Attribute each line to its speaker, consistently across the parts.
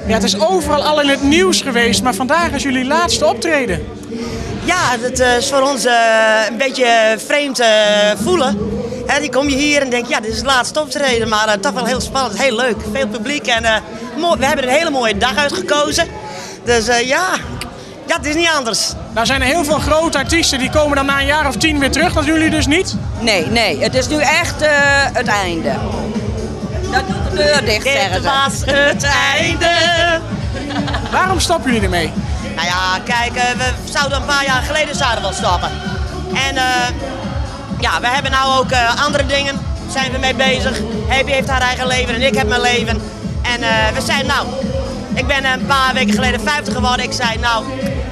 Speaker 1: Ja, het is overal al in het nieuws geweest, maar vandaag is jullie laatste optreden.
Speaker 2: Ja, het is voor ons een beetje vreemd voelen. Die kom je hier en denk, ja, dit is het laatste optreden, maar toch wel heel spannend, heel leuk. Veel publiek en we hebben een hele mooie dag uitgekozen. Dus ja, het is niet anders.
Speaker 1: Nou zijn er heel veel grote artiesten die komen dan na een jaar of 10 weer terug, dat doen jullie dus niet?
Speaker 3: Nee, het is nu echt het einde. Dat doet de deur dicht, zeggen
Speaker 2: Dit
Speaker 3: ze.
Speaker 2: was het einde.
Speaker 1: Waarom stoppen jullie ermee?
Speaker 2: Nou ja, kijk, we zouden een paar jaar geleden wel stoppen. En ja, we hebben nou ook andere dingen, zijn we mee bezig. Happy heeft haar eigen leven en ik heb mijn leven. En we zijn ik ben een paar weken geleden 50 geworden. Ik zei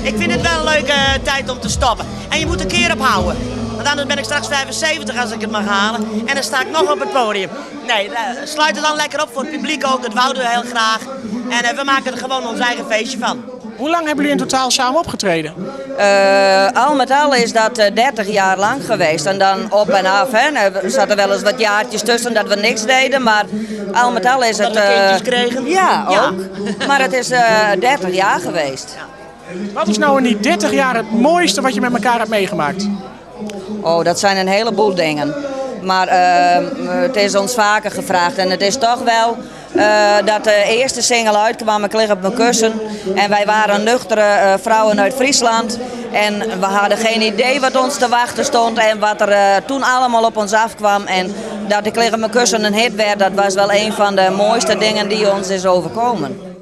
Speaker 2: ik vind het wel een leuke tijd om te stoppen. En je moet een keer ophouden. Want anders ben ik straks 75 als ik het mag halen. En dan sta ik nog op het podium. Nee, sluit het dan lekker op voor het publiek ook. Dat wouden we heel graag. En we maken er gewoon ons eigen feestje van.
Speaker 1: Hoe lang hebben jullie in totaal samen opgetreden?
Speaker 3: Al met al is dat 30 jaar lang geweest. En dan op en af. Hè. Er zaten wel eens wat jaartjes tussen dat we niks deden. Maar al met al is het...
Speaker 2: Dat we kindjes kregen.
Speaker 3: Ja, ook. Maar het is 30 jaar geweest.
Speaker 1: Wat is nou in die 30 jaar het mooiste wat je met elkaar hebt meegemaakt?
Speaker 3: Oh, dat zijn een heleboel dingen. Maar het is ons vaker gevraagd. En het is toch wel dat de eerste single uitkwam, Ik lig op mijn kussen. En wij waren nuchtere vrouwen uit Friesland. En we hadden geen idee wat ons te wachten stond en wat er toen allemaal op ons afkwam. En dat Ik lig op mijn kussen een hit werd, dat was wel een van de mooiste dingen die ons is overkomen.